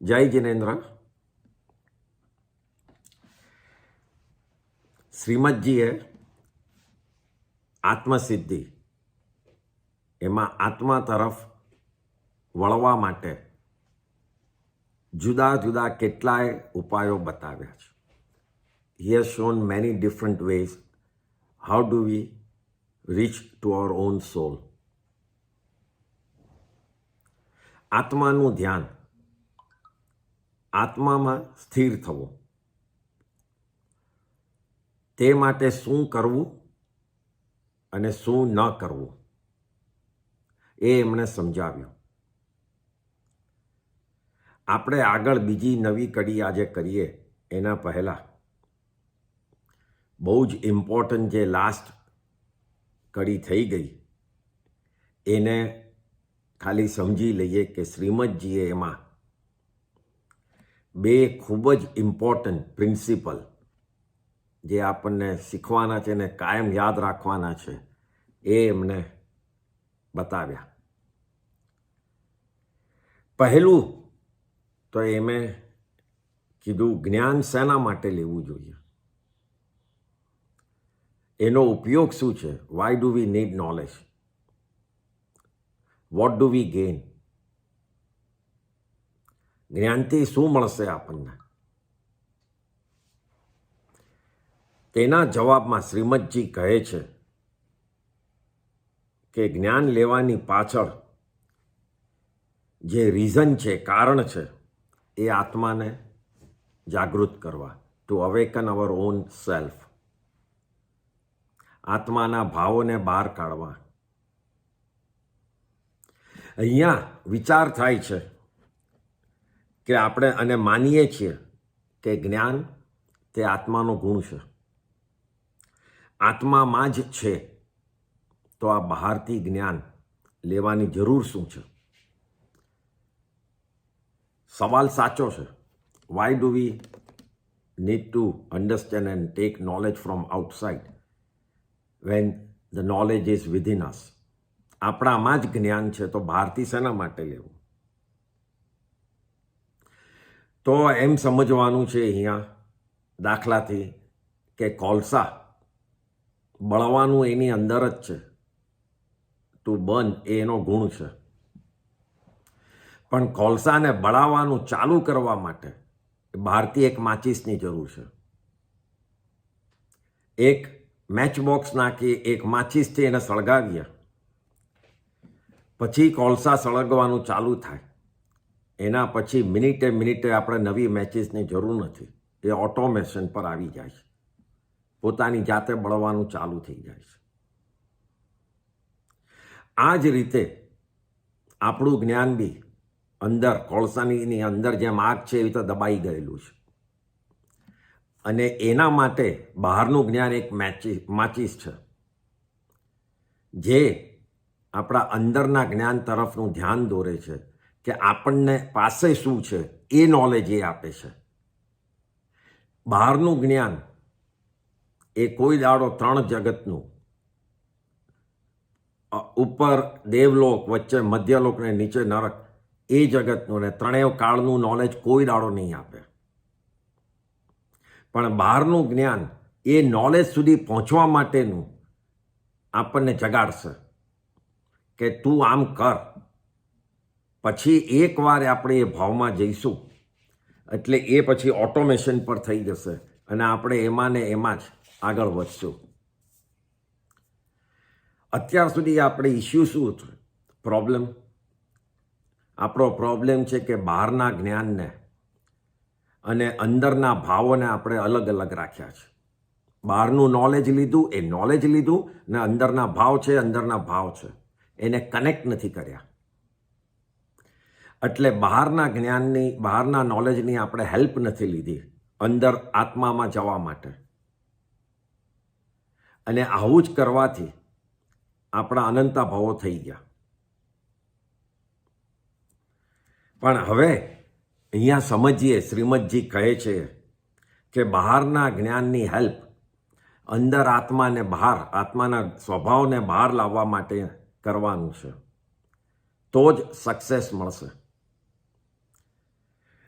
જય જિનેન્દ્ર. શ્રીમદજીએ આત્મસિદ્ધિ એમાં આત્મા તરફ વળવા માટે જુદા જુદા કેટલાય ઉપાયો બતાવ્યા છે. He has shown many different ways how do we reach to our own soul. આત્માનું ધ્યાન, આત્મામાં સ્થિર થવું, તે માટે શું કરવું અને શું ન કરવું એ એમણે સમજાવ્યું. આપણે આગળ બીજી નવી કડી આજે કરીએ એના પહેલાં બહુ જ ઇમ્પોર્ટન્ટ જે લાસ્ટ કડી થઈ ગઈ એને ખાલી સમજી લઈએ કે શ્રીમદજીએ એમાં બે ખૂબ જ ઇમ્પોર્ટન્ટ પ્રિન્સિપલ જે આપણને શીખવાના છે ને કાયમ યાદ રાખવાના છે એ એમને બતાવ્યા. પહેલું તો એમે કીધું જ્ઞાન શેના માટે લેવું જોઈએ, એનો ઉપયોગ શું છે. Why do we need knowledge, what do we gain, જ્ઞાનથી શું મળશે આપણને. તેના જવાબમાં શ્રીમદજી કહે છે કે જ્ઞાન લેવાની પાછળ જે રીઝન છે, કારણ છે, એ આત્માને જાગૃત કરવા, to awaken our own self, આત્માના ભાવોને બહાર કાઢવા. અહીંયા વિચાર થાય છે કે આપણે અને માનીએ છીએ કે જ્ઞાન તે આત્માનો ગુણ છે, આત્મામાં જ છે, તો આ બહારથી જ્ઞાન લેવાની જરૂર શું છે. સવાલ સાચો છે. Why do we need to understand and take knowledge from outside when the knowledge is within us. આપણામાં જ જ્ઞાન છે તો બહારથી શેના માટે લેવું. તો એમ સમજવાનું છે અહીંયા દાખલાથી કે કોલસા બળવાનું એની અંદર જ છે, ટુ બર્ન એ એનો ગુણ છે, પણ કોલસાને બળાવવાનું ચાલુ કરવા માટે બહારથી એક માચીસની જરૂર છે. એક મેચબોક્સ નાખી એક માચીસથી એને સળગાવીએ પછી કોલસા સળગવાનું ચાલુ થાય. એના પછી મિનિટે મિનિટે આપણે નવી મેચીસની જરૂર નથી, એ ઓટોમેશન પર આવી જાય છે, પોતાની જાતે બળવાનું ચાલુ થઈ જાય છે. આ જ રીતે આપણું જ્ઞાન બી અંદર કોળસાની અંદર જેમ આગ છે એવી રીતે દબાઈ ગયેલું છે, અને એના માટે બહારનું જ્ઞાન એક માચીસ છે જે આપણા અંદરના જ્ઞાન તરફનું ધ્યાન દોરે છે કે આપણને પાસે શું છે એ નોલેજ એ આપે છે. બહારનું જ્ઞાન એ કોઈ દાડો ત્રણ જગતનું, ઉપર દેવલોક, વચ્ચે મધ્યલોક ને નીચે નરક, એ જગતનું ને ત્રણેય કાળનું નોલેજ કોઈ દાડો નહીં આપે. પણ બહારનું જ્ઞાન એ નોલેજ સુધી પહોંચવા માટેનું આપણને જગાડશે કે તું આમ કર. પછી એકવાર આપણે એ ભાવમાં જઈશું એટલે એ પછી ઓટોમેશન પર થઈ જશે અને આપણે એમાં ને એમાં જ આગળ વધશું. અત્યાર સુધી આપણે ઇસ્યુ શું હતું, પ્રોબ્લેમ? આપણો પ્રોબ્લેમ છે કે બહારના જ્ઞાનને અને અંદરના ભાવોને આપણે અલગ અલગ રાખ્યા છે. બહારનું નોલેજ લીધું, એ નોલેજ લીધું, ને અંદરના ભાવ છે, અંદરના ભાવ છે, એને કનેક્ટ નથી કર્યા. એટલે બહારના જ્ઞાનની, બહારના નોલેજની આપણે હેલ્પ નથી લીધી અંદર આત્મામાં જવા માટે. અને આવું જ કરવાથી આપણા અનંતા ભાવો થઈ ગયા. પણ હવે અહીંયા સમજીએ, શ્રીમદજી કહે છે કે બહારના જ્ઞાનની હેલ્પ અંદર આત્માને બહાર, આત્માના સ્વભાવને બહાર લાવવા માટે કરવાનું છે, તો જ સક્સેસ મળશે.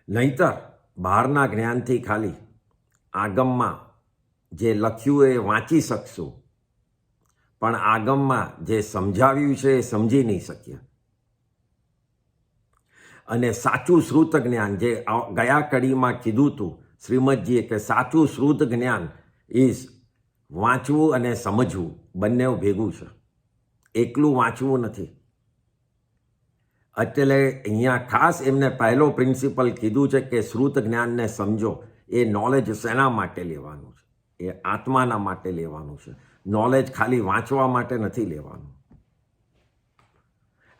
નહીતર બહારના જ્ઞાનથી ખાલી આગમમાં જે લખ્યું એ વાંચી શકશું, પણ આગમમાં જે સમજાવ્યું છે એ સમજી નહીં શકીએ. અને સાચું શ્રુત જ્ઞાન, જે ગયા કડીમાં કીધું હતું શ્રીમદજીએ, કે સાચું શ્રુત જ્ઞાન ઇઝ વાંચવું અને સમજવું બંને ભેગું છે, એકલું વાંચવું નથી. એટલે અહીંયા ખાસ એમને પહેલો પ્રિન્સિપલ કીધું છે કે શ્રુત જ્ઞાનને સમજો. એ નોલેજ શેના માટે લેવાનું છે? એ આત્માના માટે લેવાનું છે. નોલેજ ખાલી વાંચવા માટે નથી લેવાનું.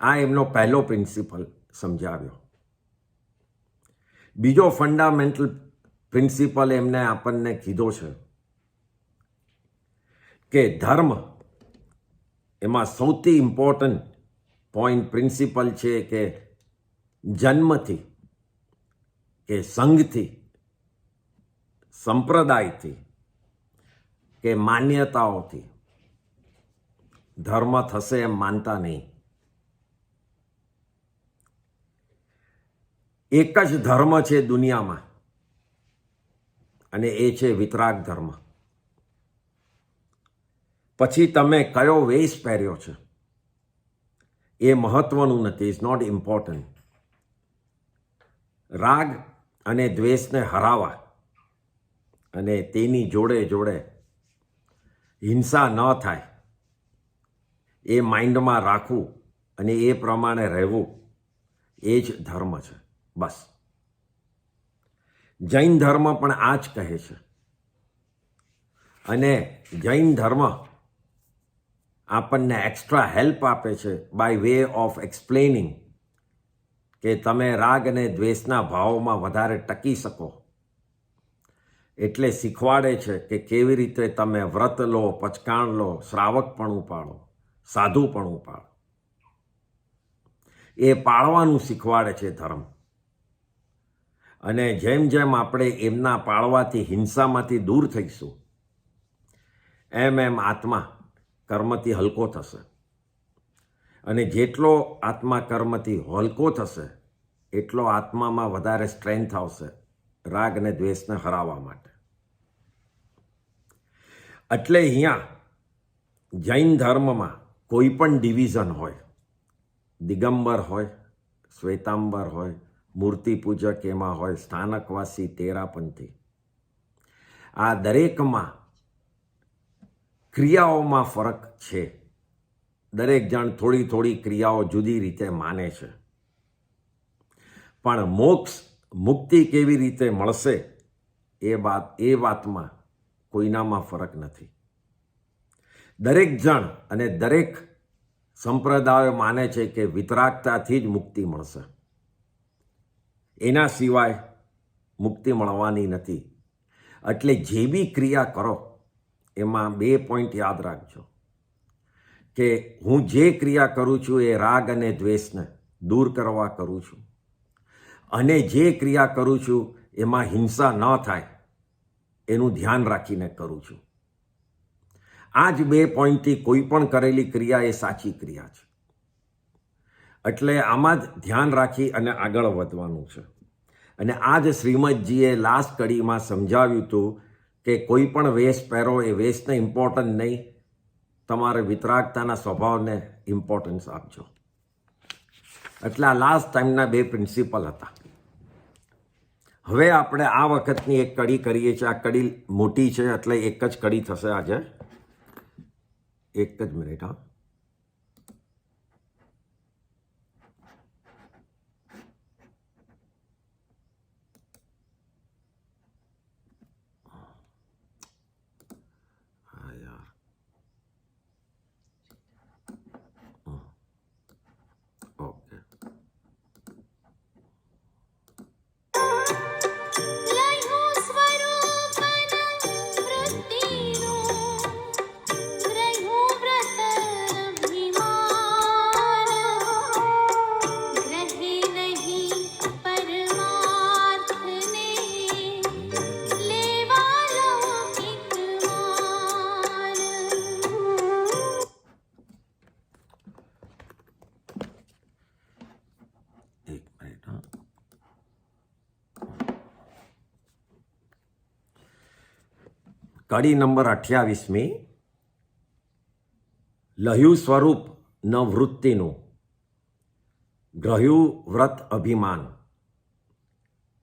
આ એમનો પહેલો પ્રિન્સિપલ સમજાવ્યો. બીજો ફંડામેન્ટલ પ્રિન્સિપલ એમને આપણને કીધો છે કે ધર્મ, એમાં સૌથી ઇમ્પોર્ટન્ટ પોઈન્ટ પ્રિન્સિપલ છે કે જન્મથી કે સંઘથી, સંપ્રદાયથી કે માન્યતાઓથી ધર્મ થશે એમ માનતા નહીં. એક જ ધર્મ છે દુનિયામાં, અને એ છે વિતરાગ ધર્મ. પછી તમે કયો વેશ પહેર્યો છે એ મહત્વનું નથી, ઇઝ નોટ ઇમ્પોર્ટન્ટ. રાગ અને દ્વેષને હરાવવા અને તેની જોડે જોડે હિંસા ન થાય એ માઇન્ડમાં રાખવું અને એ પ્રમાણે રહેવું, એ જ ધર્મ છે. બસ. જૈન ધર્મ પણ આ જ કહે છે. અને જૈન ધર્મ આપણને એક્સ્ટ્રા હેલ્પ આપે છે બાય વે ઓફ એક્સપ્લેનિંગ કે તમે રાગ અને દ્વેષના ભાવોમાં વધારે ટકી શકો. એટલે શીખવાડે છે કે કેવી રીતે તમે વ્રત લો, પચકાણ લો, શ્રાવકપણું પાળો, સાધુપણું પાળો. એ પાળવાનું શીખવાડે છે ધર્મ. અને જેમ જેમ આપણે એમના પાળવાથી હિંસામાંથી દૂર થઈશું, એમ એમ આત્મા કર્મથી હલકો થશે. અને જેટલો આત્મા કર્મથી હલકો થશે એટલો આત્મામાં વધારે સ્ટ્રેન્થ આવશે રાગ અને દ્વેષને હરાવવા માટે. એટલે અહીંયા જૈન ધર્મમાં કોઈ પણ ડિવિઝન હોય, દિગંબર હોય, શ્વેતાંબર હોય, મૂર્તિ પૂજક એમાં હોય, સ્થાનકવાસી, તેરાપંથી, આ દરેકમાં ક્રિયાઓમાં ફરક છે. દરેક જણ થોડી થોડી ક્રિયાઓ જુદી રીતે માને છે. પણ મોક્ષ, મુક્તિ કેવી રીતે મળશે એ વાતમાં કોઈનામાં ફરક નથી. દરેક જણ અને દરેક સંપ્રદાયો માને છે કે વિતરાગતાથી જ મુક્તિ મળશે, એના સિવાય મુક્તિ મળવાની નથી. એટલે જે બી ક્રિયા કરો એમાં 2 પોઈન્ટ યાદ રાખજો કે હું જે ક્રિયા કરું છું એ રાગ અને દ્વેષને દૂર કરવા કરું છું, અને જે ક્રિયા કરું છું એમાં હિંસા ન થાય એનું ધ્યાન રાખીને કરું છું. આ જ 2 પોઈન્ટથી કોઈ પણ કરેલી ક્રિયા એ સાચી ક્રિયા છે. એટલે આમાં જ ધ્યાન રાખી અને આગળ વધવાનું છે. અને આ જ શ્રીમદજીએ લાસ્ટ કડીમાં સમજાવ્યું હતું કે કોઈ પણ વેશ પહેરો એ વેશને ઇમ્પોર્ટન્ટ નહીં, તમારે વિતરાગતાના સ્વભાવને ઇમ્પોર્ટન્સ આપજો. એટલે આ લાસ્ટ ટાઈમના 2 પ્રિન્સિપલ હતા. હવે આપણે આ વખતની એક કડી કરીએ છીએ. આ કડી મોટી છે એટલે એક જ કડી થશે આજે. એક જ મિનિટ. હા, ઓકે. કડી નંબર 28મી, લહ્યું સ્વરૂપ ન વૃત્તિનું, ગ્રહ્યું વ્રત અભિમાન,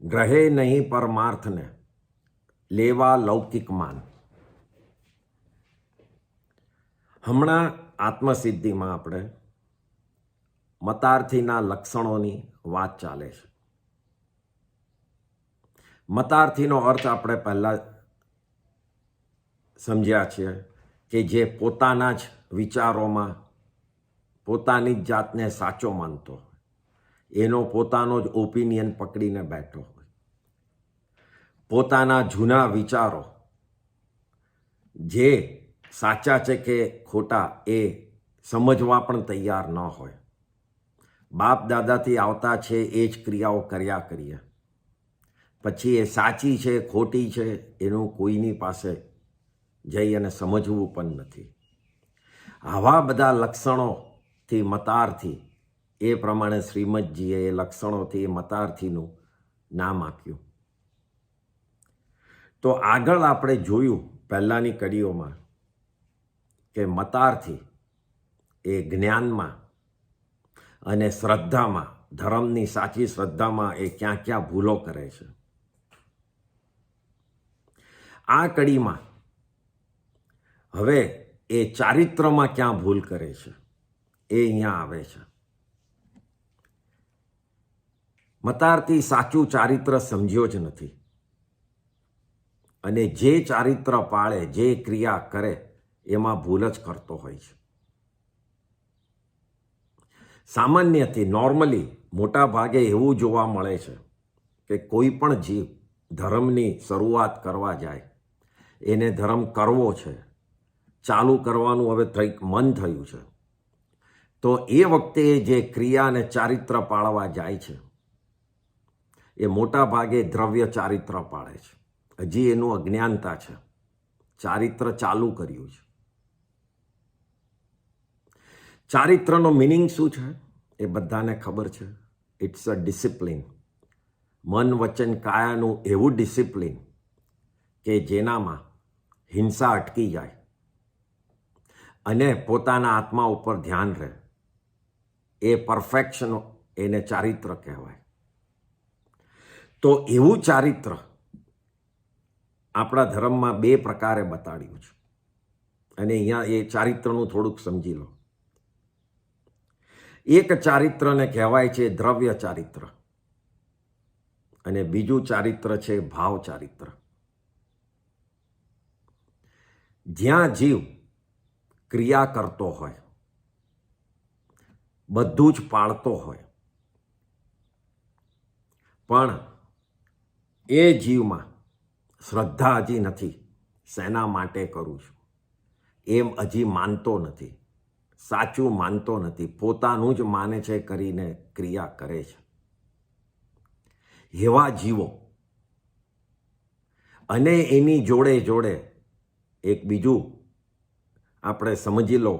ગ્રહે નહીં પરમાર્થને, લેવા લૌકિક માન. હમણાં આત્મસિદ્ધિમાં આપણે મતાર્થીના લક્ષણોની વાત ચાલે છે. મતાર્થીનો અર્થ આપણે પહેલાં સમજ્યા છીએ કે જે પોતાના જ વિચારોમાં પોતાની જ જાતને સાચો માનતો હોય, એનો પોતાનો જ ઓપિનિયન પકડીને બેઠો હોય, પોતાના જૂના વિચારો જે સાચા છે કે ખોટા એ સમજવા પણ તૈયાર ન હોય, બાપ દાદાથી આવતા છે એ જ ક્રિયાઓ કર્યા કરીએ, પછી એ સાચી છે ખોટી છે એનું કોઈની પાસે જઈ અને સમજવું પણ નથી. આવા બધા લક્ષણોથી મતાર્થી, એ પ્રમાણે શ્રીમદજીએ એ લક્ષણોથી મતાર્થીનું નામ આપ્યું. તો આગળ આપણે જોયું પહેલાંની કડીઓમાં કે મતાર્થી એ જ્ઞાનમાં અને શ્રદ્ધામાં, ધર્મની સાચી શ્રદ્ધામાં એ ક્યાં ક્યાં ભૂલો કરે છે. આ કડીમાં હવે એ ચારિત્રમાં ક્યાં ભૂલ કરે છે એ અહીંયા આવે છે. મતાર્થી સાચું ચારિત્ર સમજ્યો જ નથી અને જે ચારિત્ર પાળે, જે ક્રિયા કરે એમાં ભૂલ જ કરતો હોય છે. સામાન્યથી નોર્મલી મોટા ભાગે એવું જોવા મળે છે કે કોઈ પણ જીવ ધર્મની શરૂઆત કરવા જાય, એને ધર્મ કરવો છે, ચાલુ કરવાનું હવે મન થયું છે, તો એ વખતે જે ક્રિયા અને ચારિત્ર પાળવા જાય છે એ મોટા ભાગે દ્રવ્ય ચારિત્ર પાળે છે. હજી એનું અજ્ઞાનતા છે, ચારિત્ર ચાલુ કર્યું છે. ચારિત્રનો મિનિંગ શું છે એ બધાને ખબર છે. It's a discipline. મન વચન કાયાનું એવું ડિસિપ્લિન કે જેનામાં હિંસા અટકી જાય અને પોતાના આત્મા ઉપર ધ્યાન રહે. એ પરફેક્શન, એને ચારિત્ર કહેવાય. તો એવું ચારિત્ર આપણા ધર્મમાં બે પ્રકારે બતાડ્યું છે અને અહીંયા એ ચારિત્રનું થોડુંક સમજી લો. એક ચારિત્રને કહેવાય છે દ્રવ્ય ચારિત્ર અને બીજું ચારિત્ર છે ભાવ ચારિત્ર. જ્યાં જીવ ક્રિયા કરતો હોય, બધું જ પાળતો હોય, પણ એ જીવમાં શ્રદ્ધા હજી નથી, શેના માટે કરું છું એમ હજી માનતો નથી, સાચું માનતો નથી, પોતાનું જ માને છે કરીને ક્રિયા કરે છે. એવા જીવો અને એની જોડે જોડે એક બીજું આપણે સમજી લો,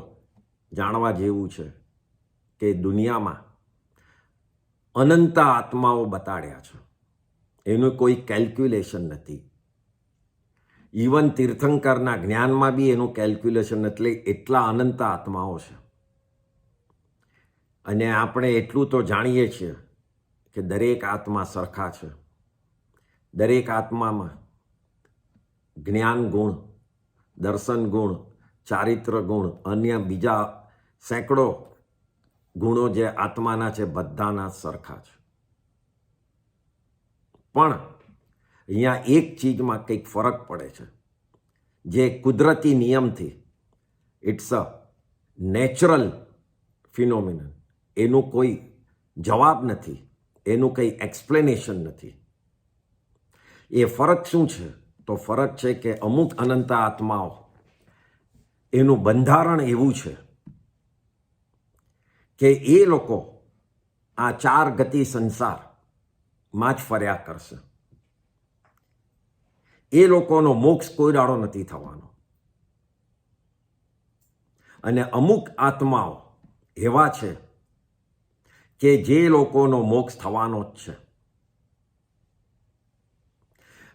જાણવા જેવું છે કે દુનિયામાં અનંત આત્માઓ બતાડ્યા છે. એનું કોઈ કેલ્ક્યુલેશન નથી. ઇવન તીર્થંકરના જ્ઞાનમાં બી એનું કેલ્ક્યુલેશન, એટલે એટલા અનંત આત્માઓ છે. અને આપણે એટલું તો જાણીએ છીએ કે દરેક આત્મા સરખા છે. દરેક આત્મામાં જ્ઞાન ગુણ, દર્શન ગુણ, ચારિત્ર ગુણ, અન્ય બીજા સેંકડો ગુણો જે આત્માના છે બધાના સરખા છે. પણ અહીંયા એક ચીજમાં કંઈક ફરક પડે છે, જે કુદરતી નિયમથી, ઇટ્સ અ નેચરલ ફિનોમિનન, એનું કોઈ જવાબ નથી, એનું કંઈ એક્સપ્લેનેશન નથી. એ ફરક શું છે? તો ફરક છે કે અમુક અનંત આત્માઓ, એનું બંધારણ એવું છે કે એ લોકો આ ચાર ગતિ સંસારમાં જ ફર્યા કરશે. એ લોકોનો મોક્ષ કોઈ દાડો નથી થવાનો. અને અમુક આત્માઓ એવા છે કે જે લોકોનો મોક્ષ થવાનો જ છે.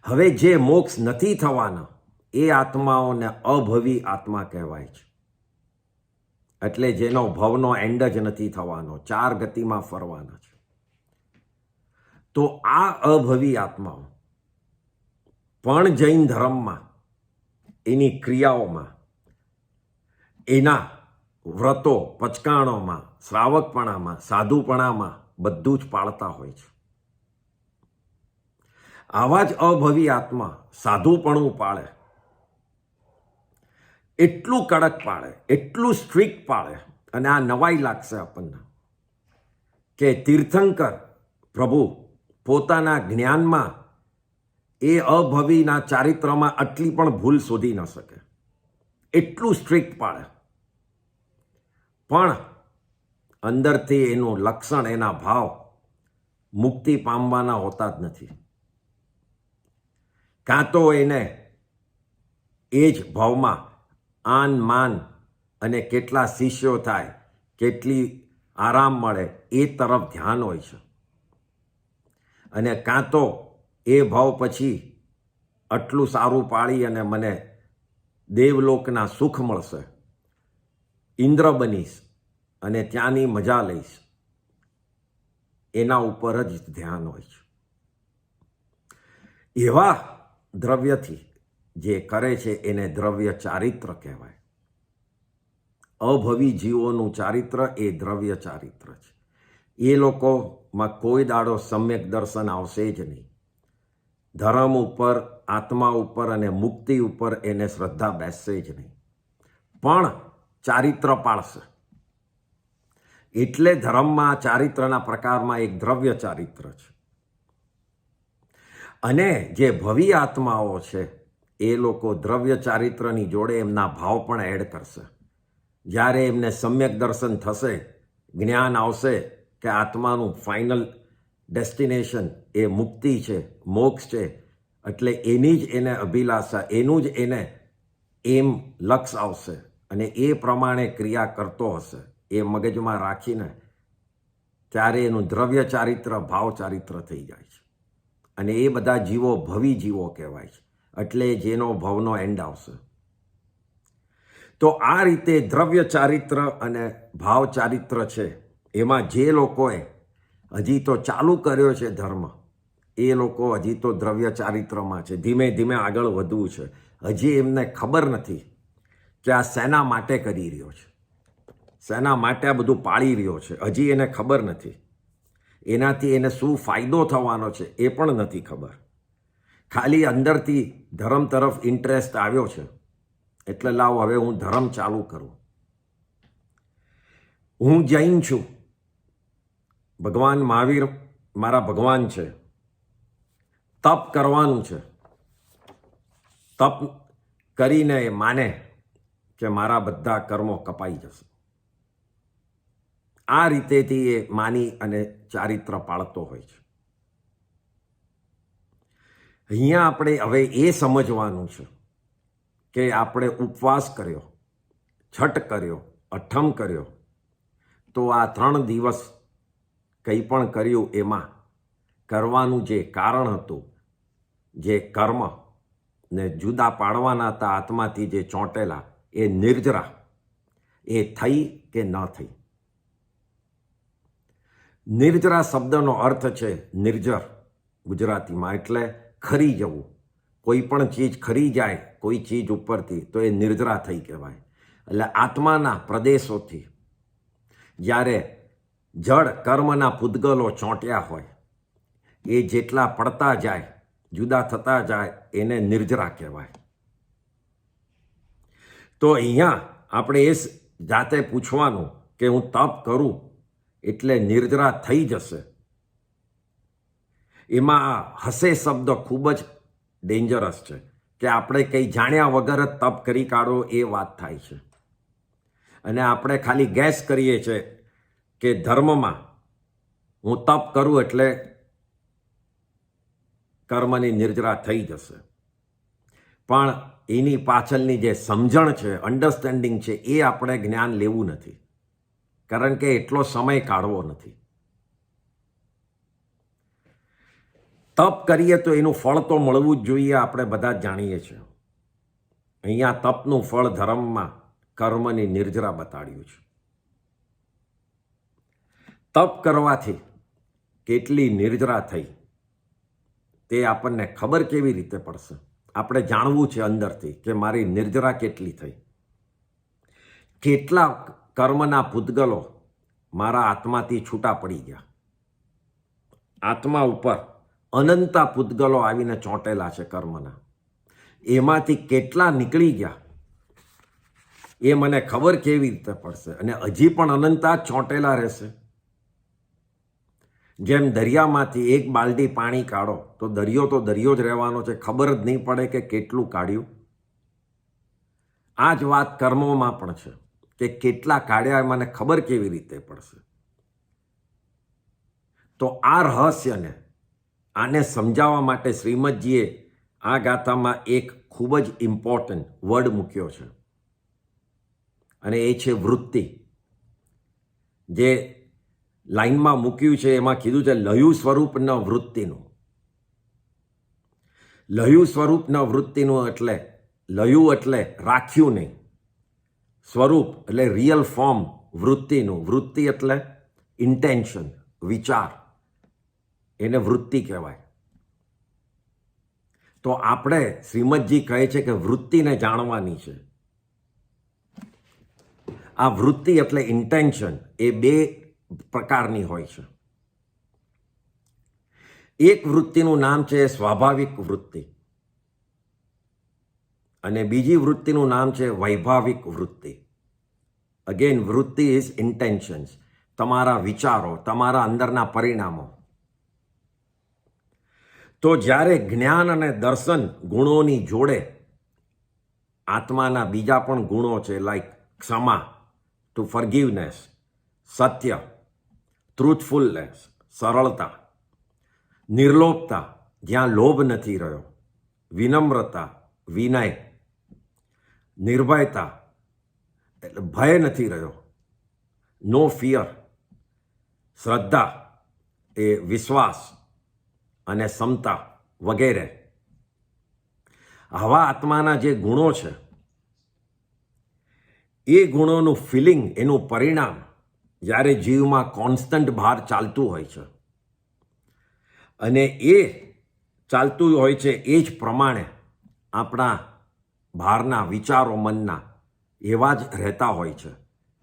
હવે જે મોક્ષ નથી થવાના એ આત્માઓને અભવી આત્મા કહેવાય છે. એટલે જેનો ભવનો એન્ડ જ નથી થવાનો, 4 ગતિમાં ફરવાના છે. તો આ અભવી આત્માઓ પણ જૈન ધર્મમાં એની ક્રિયાઓમાં, એના વ્રતો, પચકાણોમાં, શ્રાવકપણામાં, સાધુપણામાં બધું જ પાળતા હોય છે. આવા જ અભવી આત્મા સાધુપણું પાળે, એટલું કડક પાળે, એટલું સ્ટ્રિક્ટ પાળે. અને આ નવાઈ લાગશે આપણને કે તીર્થંકર પ્રભુ પોતાના જ્ઞાનમાં એ અભવીના ચારિત્રમાં આટલી પણ ભૂલ શોધી ન શકે, એટલું સ્ટ્રિક્ટ પાળે. પણ અંદરથી એનું લક્ષણ, એના ભાવ મુક્તિ પામવાના હોતા જ નથી. કાં તો એને એ જ ભાવમાં આન માન અને કેટલા શિષ્યો થાય, કેટલી આરામ મળે, એ તરફ ધ્યાન હોય છે. અને કાં તો એ ભાવ પછી આટલું સારું પાળી અને મને દેવલોકના સુખ મળશે, ઇન્દ્ર બનીશ અને ત્યાંની મજા લઈશ, એના ઉપર જ ધ્યાન હોય છે. એવા દ્રવ્યથી જે કરે છે એને દ્રવ્ય ચારિત્ર કહેવાય. અભવી જીવોનું ચારિત્ર એ દ્રવ્ય ચારિત્ર છે. એ લોકોમાં કોઈ દાડો સમ્યક દર્શન આવશે જ નહીં. ધર્મ ઉપર, આત્મા ઉપર અને મુક્તિ ઉપર એને શ્રદ્ધા બેસશે જ નહીં, પણ ચારિત્ર પાળશે. એટલે ધર્મમાં ચારિત્રના પ્રકારમાં એક દ્રવ્ય ચારિત્ર છે. અને જે ભવી આત્માઓ છે એ લોકો દ્રવ્ય ચારિત્રની જોડે એમના ભાવ પણ એડ કરશે. જ્યારે એમને સમ્યક દર્શન થશે, જ્ઞાન આવશે કે આત્માનું ફાઇનલ ડેસ્ટિનેશન એ મુક્તિ છે, મોક્ષ છે, એટલે એની જ એને અભિલાષા, એનું જ એને એમ લક્ષ આવશે અને એ પ્રમાણે ક્રિયા કરતો હશે, એ મગજમાં રાખીને ત્યારે એનું દ્રવ્ય ચારિત્ર ભાવ ચારિત્ર થઈ જાય છે. અને એ બધા જીવો ભવી જીવો કહેવાય છે, એટલે જેનો ભવનો એન્ડ આવશે. તો આ રીતે દ્રવ્ય ચારિત્ર અને ભાવ ચારિત્ર છે, એમાં જે લોકોએ હજી તો ચાલુ કર્યો છે ધર્મ, એ લોકો હજી તો દ્રવ્ય ચારિત્રમાં છે. ધીમે ધીમે આગળ વધવું છે. હજી એમને ખબર નથી કે આ શેના માટે કરી રહ્યો છે, શેના માટે આ બધું પાળી રહ્યો છે, હજી એને ખબર નથી. એનાથી એને શું ફાયદો થવાનો છે એ પણ નથી ખબર. ખાલી અંદરથી ધર્મ તરફ ઇન્ટરેસ્ટ આવ્યો છે, એટલે લાવ હવે હું ધર્મ ચાલુ કરું. હું જૈન છું, ભગવાન મહાવીર મારા ભગવાન છે, તપ કરવાનું છે, તપ કરીને એ માને કે મારા બધા કર્મો કપાઈ જશે. આ રીતેથી એ માની અને ચારિત્ર પાળતો હોય છે. અહીંયા આપણે હવે એ સમજવાનું છે કે આપણે ઉપવાસ કર્યો, છઠ કર્યો, અઠમ કર્યો, તો આ 3 દિવસ કંઈ પણ કર્યું એમાં કરવાનું જે કારણ હતું, જે કર્મ ને જુદા પાડવાના હતા આત્માથી જે ચોંટેલા, એ નિર્જરા એ થઈ કે ન થઈ. નિર્જરા શબ્દનો અર્થ છે નિર્જર ગુજરાતીમાં, એટલે ખરી જવું. કોઈ પણ ચીજ ખરી જાય કોઈ ચીજ ઉપરથી તો એ નિર્જરા થઈ કહેવાય. એટલે આત્માના પ્રદેશોથી જ્યારે જળ કર્મના પૂતગલો ચોંટ્યા હોય, એ જેટલા પડતા જાય, જુદા થતા જાય, એને નિર્જરા કહેવાય. તો અહીંયા આપણે એ જાતે પૂછવાનું કે હું તપ કરું એટલે નિર્જરા થઈ જશે. એમાં હસે શબ્દ ખૂબ જ ડેન્જરસ છે કે આપણે કંઈ જાણ્યા વગર જ તપ કરી કાઢો એ વાત થાય છે. અને આપણે ખાલી ગેસ કરીએ છીએ કે ધર્મમાં હું તપ કરું એટલે કર્મની નિર્જરા થઈ જશે. પણ એની પાછળની જે સમજણ છે, અન્ડરસ્ટેન્ડિંગ છે, એ આપણે જ્ઞાન લેવું નથી, કારણ કે એટલો સમય કાઢવો નથી. તપ કરીએ તો એનું ફળ તો મળવું જ જોઈએ, આપણે બધા જ જાણીએ છીએ. અહીંયા તપનું ફળ ધર્મમાં કર્મની નિર્જરા બતાડ્યું છે. તપ કરવાથી કેટલી નિર્જરા થઈ તે આપણને ખબર કેવી રીતે પડશે? આપણે જાણવું છે અંદરથી કે મારી નિર્જરા કેટલી થઈ. કેટલા કર્મના પૂતગલો મારા આત્માથી છૂટા પડી ગયા. આત્મા ઉપર અનંતા પૂતગલો આવીને ચોંટેલા છે કર્મના. એમાંથી કેટલા નીકળી ગયા એ મને ખબર કેવી રીતે પડશે? અને હજી પણ અનંતા જ ચોંટેલા રહેશે. જેમ દરિયામાંથી એક બાલડી પાણી કાઢો તો દરિયો જ રહેવાનો છે, ખબર જ નહીં પડે કે કેટલું કાઢ્યું. આ જ વાત કર્મોમાં પણ છે કે કેટલા કાઢ્યા મને ખબર કેવી રીતે પડશે? તો આ રહસ્યને આને સમજાવવા માટે શ્રીમદજીએ આ ગાથામાં એક ખૂબ જ ઇમ્પોર્ટન્ટ વર્ડ મૂક્યો છે અને એ છે વૃત્તિ. જે લાઈનમાં મૂક્યું છે એમાં કીધું છે લયુ સ્વરૂપ ન વૃત્તિનું. લયુ સ્વરૂપ ન વૃત્તિનું એટલે લયુ એટલે રાખ્યું નહીં, સ્વરૂપ એટલે રિયલ ફોર્મ વૃત્તિનું. વૃત્તિ એટલે ઇન્ટેન્શન, વિચાર, એને વૃત્તિ કહેવાય. તો આપણે શ્રીમદજી કહે છે કે વૃત્તિને જાણવાની છે. આ વૃત્તિ એટલે ઇન્ટેન્શન એ બે પ્રકારની હોય છે. એક વૃત્તિનું નામ છે સ્વાભાવિક વૃત્તિ અને બીજી વૃત્તિનું નામ છે વૈભાવિક વૃત્તિ. અગેન વૃત્તિ ઇઝ ઇન્ટેન્શન્સ, તમારા વિચારો, તમારા અંદરના પરિણામો. તો જ્યારે જ્ઞાન અને દર્શન ગુણોની જોડે આત્માના બીજા પણ ગુણો છે, લાઈક ક્ષમા, ટુ ફોરગિવનેસ, સત્ય, ટ્રુથફુલનેસ, સરળતા, નિર્લોભતા, જ્યાં લોભ નથી રહ્યો, વિનમ્રતા, વિનય, નિર્ભયતા એટલે ભય નથી રહ્યો, નો ફિયર, શ્રદ્ધા એ વિશ્વાસ અને સમતા વગેરે. આવા આત્માના જે ગુણો છે એ ગુણોનું ફિલિંગ, એનું પરિણામ જ્યારે જીવમાં કોન્સ્ટન્ટ બહાર ચાલતું હોય છે અને એ ચાલતું હોય છે એ જ પ્રમાણે આપણા બહારના વિચારો મનના એવા જ રહેતા હોય છે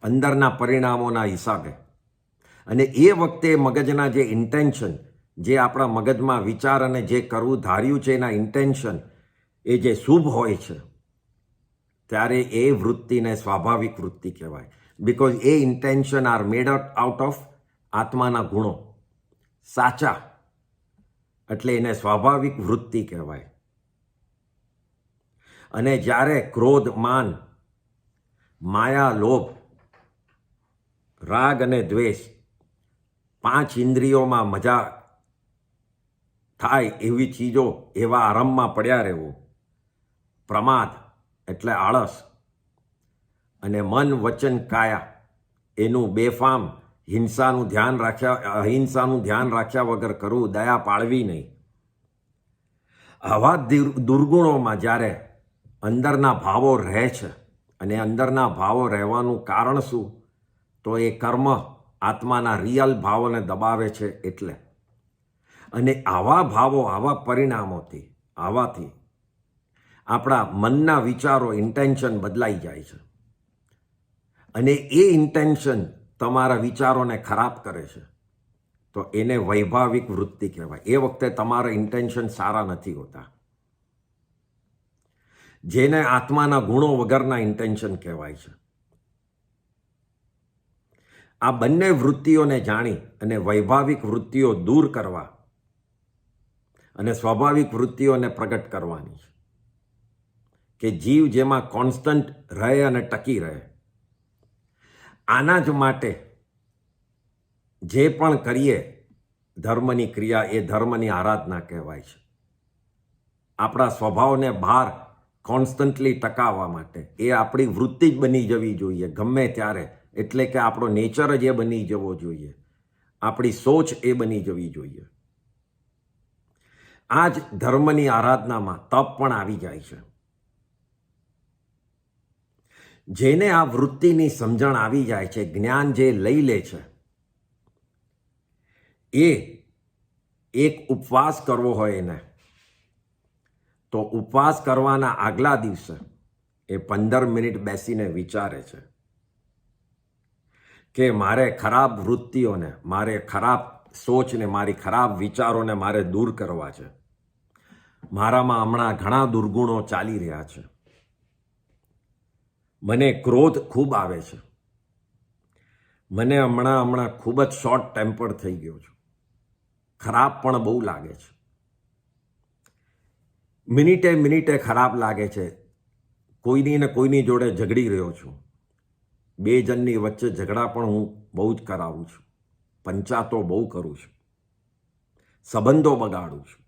અંદરના પરિણામોના હિસાબે. અને એ વખતે મગજના જે ઇન્ટેન્શન, જે આપણા મગજમાં વિચાર અને જે કરવું ધાર્યું છે એના ઇન્ટેન્શન એ જે શુભ હોય છે ત્યારે એ વૃત્તિને સ્વાભાવિક વૃત્તિ કહેવાય. Because A intention are made out of આત્માના ગુણો, સાચા, એટલે એને સ્વાભાવિક વૃત્તિ કહેવાય. અને જ્યારે ક્રોધ, માન, માયા, લોભ, રાગ અને દ્વેષ, 5 ઇન્દ્રિયોમાં મજા થાય એવી ચીજો, એવા આરંભમાં પડ્યા રહેવું, પ્રમાદ એટલે આળસ, અને મન, વચન, કાયા એનું બેફામ અહિંસાનું ધ્યાન રાખ્યા વગર કરવું, દયા પાળવી નહીં. આવા દુર્ગુણોમાં જ્યારે અંદરના ભાવો રહે છે, અને અંદરના ભાવો રહેવાનું કારણ શું? તો એ કર્મ આત્માના રિયલ ભાવોને દબાવે છે એટલે. અને આવા ભાવો, આવા પરિણામોથી, આવાથી આપણા મનના વિચારો, ઇન્ટેન્શન બદલાઈ જાય છે અને એ ઇન્ટેન્શન તમારા વિચારોને ખરાબ કરે છે. તો એને વૈભાવિક વૃત્તિ કહેવાય. એ વખતે તમારા ઇન્ટેન્શન સારા નથી હોતા, જેને આત્માના ગુણો વગરના ઇન્ટેન્શન કહેવાય છે. આ બંને વૃત્તિઓને જાણી અને વૈભાવિક વૃત્તિઓ દૂર કરવા અને સ્વાભાવિક વૃત્તિઓને પ્રગટ કરવાની છે કે જીવ જેમાં કોન્સ્ટન્ટ રહે અને ટકી રહે. આના જ માટે જે પણ કરીએ ધર્મની ક્રિયા એ ધર્મની આરાધના કહેવાય છે. આપણા સ્વભાવને બહાર કોન્સ્ટન્ટલી ટકાવવા માટે એ આપણી વૃત્તિ જ બની જવી જોઈએ ગમે ત્યારે. એટલે કે આપણો નેચર જ એ બની જવો જોઈએ, આપણી સોચ એ બની જવી જોઈએ. આ જ ધર્મની આરાધનામાં તપ પણ આવી જાય છે. જેને આ વૃત્તિની સમજણ આવી જાય છે, જ્ઞાન જે લઈ લે છે, એ એક ઉપવાસ કરવો હોય એને, તો ઉપવાસ કરવાના આગલા દિવસે એ 15 મિનિટ બેસીને વિચારે છે કે મારે ખરાબ વૃત્તિઓને, મારે ખરાબ સોચને, મારી ખરાબ વિચારોને મારે દૂર કરવા છે. મારામાં હમણાં ઘણા દુર્ગુણો ચાલી રહ્યા છે. મને ક્રોધ ખૂબ આવે છે. મને હમણાં ખૂબ જ શોર્ટ ટેમ્પર થઈ ગયો છું. ખરાબ પણ બહુ લાગે છે. મિનિટે ખરાબ લાગે છે. કોઈની ને કોઈની જોડે ઝઘડી રહ્યો છું. 2 જણની વચ્ચે ઝઘડા પણ હું બહુ જ કરાવું છું. પંચાતો બહુ કરું છું. સંબંધો બગાડું છું.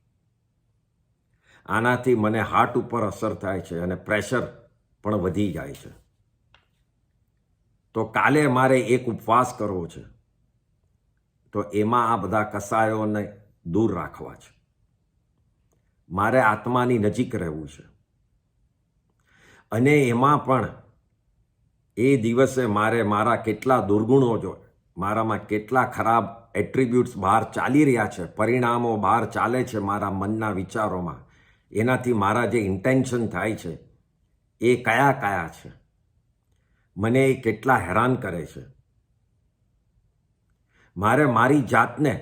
આનાથી મને હાર્ટ ઉપર અસર થાય છે અને પ્રેશર પણ વધી જાય છે. તો કાલે મારે એક ઉપવાસ કરવો છે. તો એમાં આ બધા કસાયોને દૂર રાખવા છે. મારે આત્માની નજીક રહેવું છે. અને એમાં પણ એ દિવસે મારે મારા કેટલા દુર્ગુણો મારામાં કેટલા ખરાબ એટ્રીબ્યુટ્સ બહાર ચાલી રહ્યા છે, પરિણામો બહાર ચાલે છે મારા મનના વિચારોમાં, એનાથી મારા જે ઇન્ટેન્શન થાય છે એ કયા છે, મને એ કેટલા હેરાન કરે છે. મારે મારી જાતને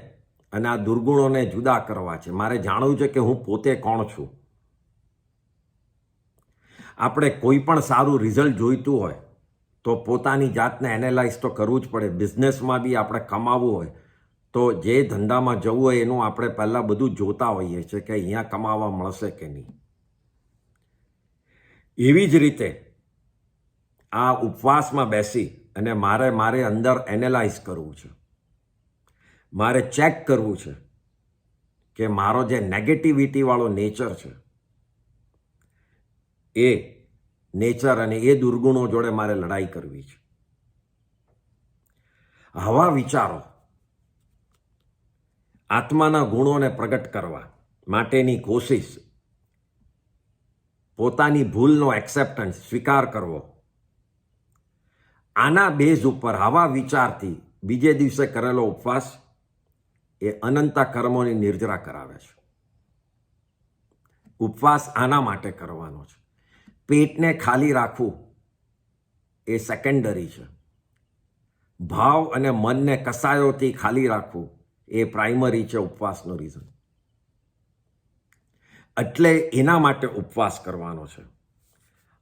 અને આ દુર્ગુણોને જુદા કરવા છે. મારે જાણવું છે કે હું પોતે કોણ છું. આપણે કોઈ પણ સારું રિઝલ્ટ જોઈતું હોય તો પોતાની જાતને એનાલાઇઝ તો કરવું જ પડે. બિઝનેસમાં બી આપણે કમાવવું હોય તો જે ધંધામાં જવું હોય એનું આપણે પહેલાં બધું જોતા હોઈએ છીએ કે અહીંયા કમાવા મળશે કે નહીં. એવી જ રીતે આ ઉપવાસમાં બેસી અને મારે અંદર એનાલાઇઝ કરવું છે. મારે ચેક કરવું છે કે મારો જે નેગેટિવિટીવાળો નેચર છે એ નેચર અને એ દુર્ગુણો જોડે મારે લડાઈ કરવી છે. આવા વિચારો આત્માના ગુણોને પ્રગટ કરવા માટેની કોશિશ, પોતાની ભૂલનો એક્સેપ્ટન્સ, સ્વીકાર કરવો, આના બેઝ ઉપર આવા વિચારથી બીજે દિવસે કરેલો ઉપવાસ એ અનંત કર્મોની નિર્જરા કરાવે છે. ઉપવાસ આના માટે કરવાનો છે. પેટને ખાલી રાખવું એ સેકન્ડરી છે. ભાવ અને મનને કસાયોથી ખાલી રાખવું એ પ્રાઇમરી છે ઉપવાસનો રીઝન. એટલે એના માટે ઉપવાસ કરવાનો છે.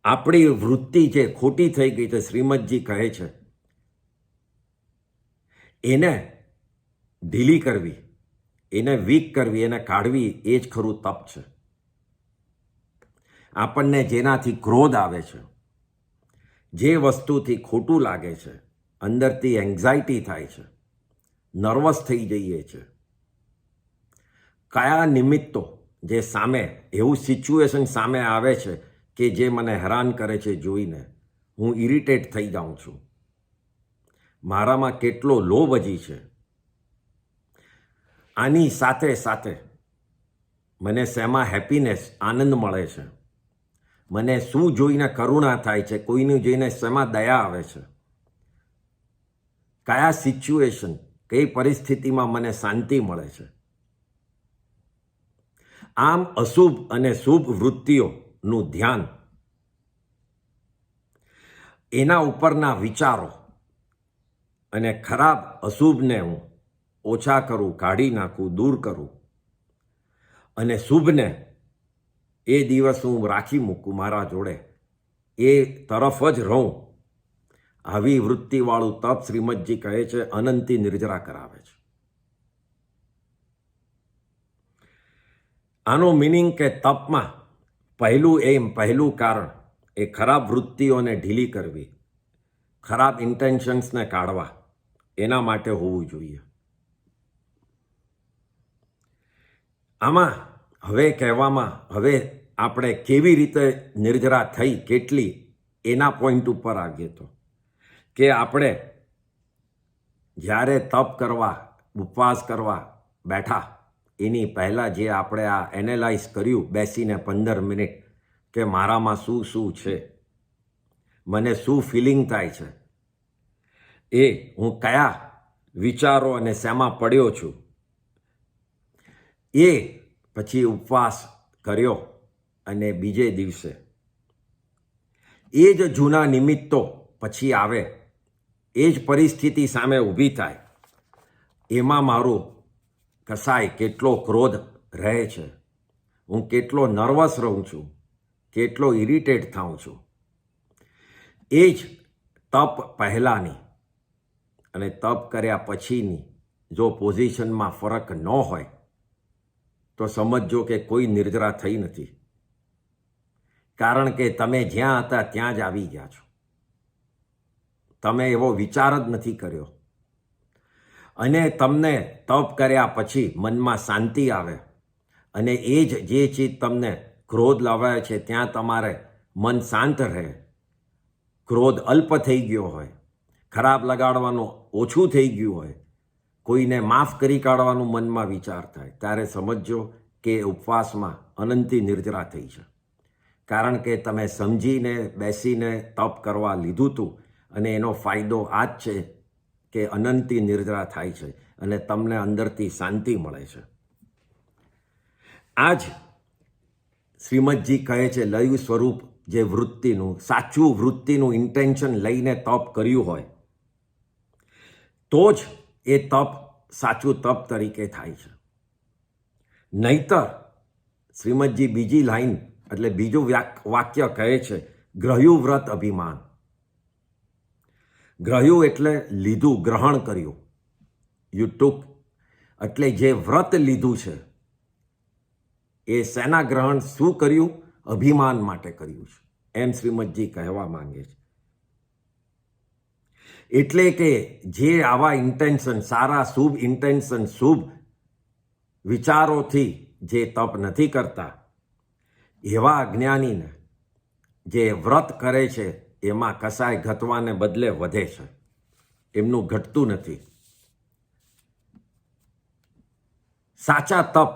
આપણી વૃત્તિ જે ખોટી થઈ ગઈ છે, શ્રીમદજી કહે છે, એને ઢીલી કરવી, એને વીક કરવી, એને કાઢવી, એ જ ખરું તપ છે. આપણને જેનાથી ક્રોધ આવે છે, જે વસ્તુથી ખોટું લાગે છે, અંદરથી એન્ઝાયટી થાય છે, નર્વસ થઈ જઈએ છે, કયા નિમિત્તો જે સામે એવું સિચ્યુએશન સામે આવે છે કે જે મને હેરાન કરે છે જોઈને હું ઇરિટેટ થઈ જાઉં છું, મારામાં કેટલો લોભ હજી છે, આની સાથે સાથે મને શેમાં હેપીનેસ, આનંદ મળે છે, મને શું જોઈને કરુણા થાય છે, કોઈનું જોઈને શેમાં દયા આવે છે, કયા સિચ્યુએશન, કઈ પરિસ્થિતિમાં મને શાંતિ મળે છે. આમ અશુભ અને શુભ વૃત્તિઓનું ધ્યાન, એના ઉપરના વિચારો અને ખરાબ અશુભને હું ઓછા કરું, કાઢી નાખું, દૂર કરું અને શુભને એ દિવસ હું રાખી મૂકું મારા જોડે, એ તરફ જ રહું. આવી વૃત્તિવાળું તપ શ્રીમદજી કહે છે અનંતી નિર્જરા કરાવે છે. આનો મિનિંગ કે તપમાં પહેલું કારણ એ ખરાબ વૃત્તિઓને ઢીલી કરવી, ખરાબ ઇન્ટેન્શન્સને કાઢવા, એના માટે હોવું જોઈએ. આમાં હવે આપણે કેવી રીતે નિર્જરા થઈ, કેટલી, એના પોઈન્ટ ઉપર આવીએ તો કે આપણે જ્યારે તપ કરવા, ઉપવાસ કરવા બેઠા એની પહેલાં જે આપણે આ એનાલાઇઝ કર્યું બેસીને 15 મિનિટ કે મારામાં શું છે, મને શું ફિલિંગ થાય છે, એ હું કયા વિચારો અને શેમાં પડ્યો છું, એ પછી ઉપવાસ કર્યો અને બીજે દિવસે એ જ જૂના નિમિત્તો પછી આવે, એ જ પરિસ્થિતિ સામે ઊભી થાય, એમાં મારું કસાય કેટલો ક્રોધ રહે છે, હું કેટલો નર્વસ રહું છું, કેટલો ઇરિટેટ થાઉં છું. એ જ તપ પહેલાંની અને તપ કર્યા પછીની જો પોઝિશનમાં ફરક ન હોય તો સમજજો કે કોઈ નિર્જરા થઈ નથી. કારણ કે તમે જ્યાં હતા ત્યાં જ આવી ગયા છો. તમે એવો વિચાર જ નથી કર્યો. અને તમને તપ કર્યા પછી મનમાં શાંતિ આવે અને એ જ જે ચીજ તમને ક્રોધ લાવે છે ત્યાં તમારે મન શાંત રહે, ક્રોધ અલ્પ થઈ ગયો હોય, ખરાબ લગાડવાનું ઓછું થઈ ગયું હોય, કોઈને માફ કરી કાઢવાનું મનમાં વિચાર થાય, ત્યારે સમજજો કે ઉપવાસમાં અનંતી નિર્જરા થઈ છે. કારણ કે તમે સમજીને બેસીને તપ કરવા લીધું હતું અને એનો ફાયદો આ જ છે કે અનંતી નિર્જરા થાય છે અને તમને અંદરથી શાંતિ મળે છે. આ જ શ્રીમદજી કહે છે લય સ્વરૂપ જે વૃત્તિનું, સાચું વૃત્તિનું ઇન્ટેન્શન લઈને તપ કર્યું હોય તો જ એ તપ સાચું તપ તરીકે થાય છે. નહીતર શ્રીમદજી બીજી લાઈન એટલે બીજું વાક્ય કહે છે ગ્રહ્યું વ્રત અભિમાન. ગ્રહ્યું એટલે લીધું, ગ્રહણ કર્યું, યુ ટુક, એટલે જે વ્રત લીધું છે એ શેના ગ્રહણ શું કર્યું? અભિમાન માટે કર્યું છે, એમ શ્રીમદજી કહેવા માંગે છે. એટલે કે જે આવા ઇન્ટેન્શન, સારા શુભ ઇન્ટેન્શન, શુભ વિચારોથી જે તપ નથી કરતા, એવા અજ્ઞાનીને જે વ્રત કરે છે એમાં કસાય ઘટવાને બદલે વધે છે, એમનું ઘટતું નથી. સાચા તપ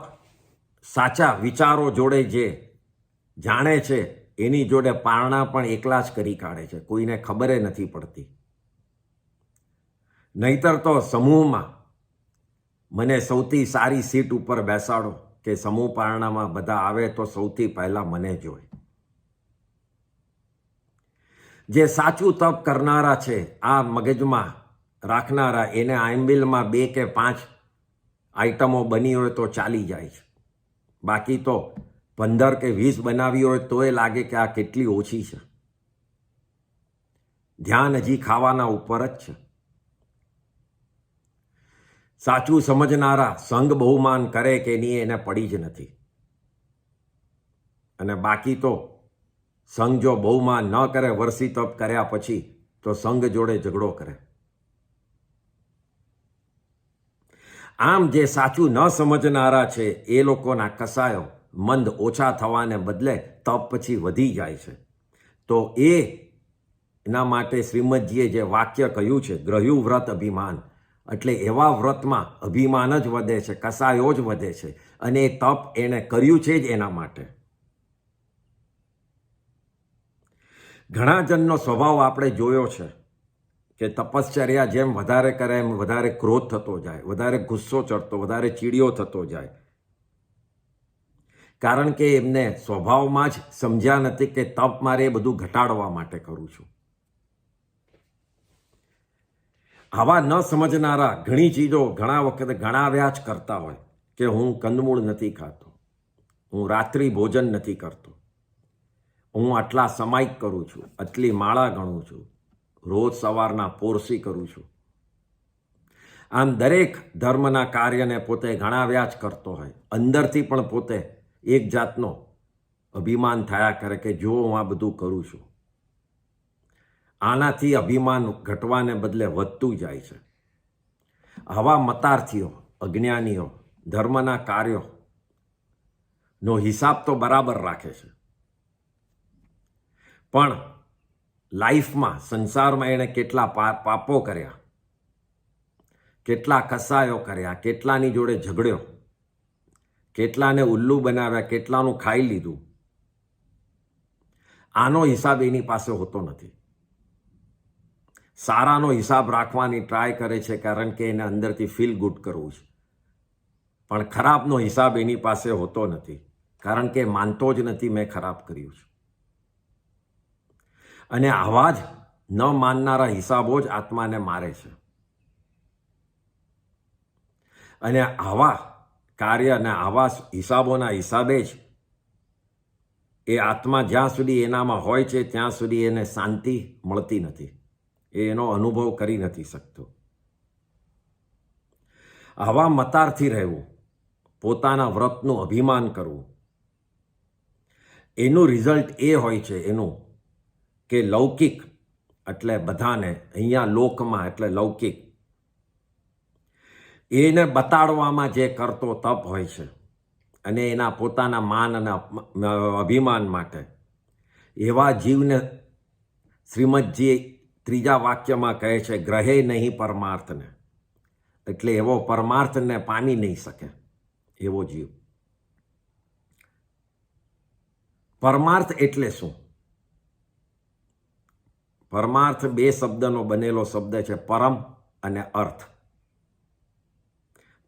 સાચા વિચારો જોડે જે જાણે છે એની જોડે પારણા પણ એકલા જ કરી કાઢે છે, કોઈને ખબર નથી પડતી. નહીતર તો સમૂહમાં મને સૌથી સારી સીટ ઉપર બેસાડો કે સમૂહ પારણામાં બધા આવે તો સૌથી પહેલાં મને જોઈ. જે સાચું તપ કરનારા છે, આ મગજમાં રાખનારા, એને આંબિલમાં 2 કે 5 આઈટમો બની હોય તો ચાલી જાય છે. બાકી તો 15 કે 20 બનાવી હોય તો એ લાગે કે આ કેટલી ઓછી છે. ધ્યાન હજી ખાવાના ઉપર જ છે. સાચું સમજનારા સંગ બહુમાન કરે કે નહીં એને પડી જ નથી. અને બાકી તો સંઘ જો બહુમાન ન કરે વર્ષી તપ કર્યા પછી તો સંઘ જોડે ઝઘડો કરે. આમ જે સાચું ન સમજનારા છે એ લોકોના કસાયો મંદ ઓછા થવાને બદલે તપ પછી વધી જાય છે. તો એના માટે શ્રીમદજીએ જે વાક્ય કહ્યું છે ગ્રહ્યું વ્રત અભિમાન, એટલે એવા વ્રતમાં અભિમાન જ વધે છે, કસાયો જ વધે છે. અને એ તપ એણે કર્યું છે જ એના માટે. ઘણા જણનો સ્વભાવ આપણે જોયો છે કે તપશ્ચર્યા જેમ વધારે કરે એમ વધારે ક્રોધ થતો જાય, વધારે ગુસ્સો ચડતો, વધારે ચીડિયો થતો જાય. કારણ કે એમને સ્વભાવમાં જ સમજ્યા નથી કે તપ મારે એ બધું ઘટાડવા માટે કરું છું. આવા ન સમજનારા ઘણી ચીજો ઘણા વખતે ગણાવ્યા જ કરતા હોય કે હું કંદમૂળ નથી ખાતો, હું રાત્રિ ભોજન નથી કરતો, હું આટલા સમાયિક કરું છું, આટલી માળા ગણું છું, રોજ સવારના પોરસી કરું છું. આમ દરેક ધર્મના કાર્યને પોતે ગણાવ્યા જ કરતો હોય. અંદરથી પણ પોતે એક જાતનો અભિમાન થયા કરે કે જો હું આ બધું કરું છું. આનાથી અભિમાન ઘટવાને બદલે વધતું જાય છે. આવા મતાર્થીઓ, અજ્ઞાનીઓ ધર્મના કાર્યોનો હિસાબ તો બરાબર રાખે છે, પણ લાઈફમાં, સંસારમાં એણે કેટલા પાપો કર્યા, કેટલા કસાયો કર્યા, કેટલાની જોડે ઝઘડ્યો, કેટલાને ઉલ્લુ બનાવ્યા, કેટલાનું ખાઈ લીધું, આનો હિસાબ એની પાસે હોતો નથી. સારાનો હિસાબ રાખવાની ટ્રાય કરે છે, કારણ કે એને અંદરથી ફીલ ગુડ કરવું છે. પણ ખરાબનો હિસાબ એની પાસે હોતો નથી, કારણ કે માનતો જ નથી મેં ખરાબ કર્યું છે. અને આવા જ ન માનનારા હિસાબો જ આત્માને મારે છે. અને આવા કાર્ય અને આવા હિસાબોના હિસાબે જ એ આત્મા જ્યાં સુધી એનામાં હોય છે ત્યાં સુધી એને શાંતિ મળતી નથી, એ એનો અનુભવ કરી નથી શકતો. આવા મતારથી રહેવું, પોતાના વ્રતનું અભિમાન કરવું, એનું રિઝલ્ટ એ હોય છે એનું કે લૌકિક એટલે બધાને, અહીંયા લોકમાં એટલે લૌકિક, એને બતાડવામાં જે કરતો તપ હોય છે અને એના પોતાના માન અને અભિમાન માટે, એવા જીવને શ્રીમદજી 3જા વાક્યમાં કહે છે ગ્રહે નહીં પરમાર્થને, એટલે એવો પરમાર્થને પામી નહીં શકે એવો જીવ. પરમાર્થ એટલે શું? પરમાર્થ 2 શબ્દનો બનેલો શબ્દ છે, પરમ અને અર્થ.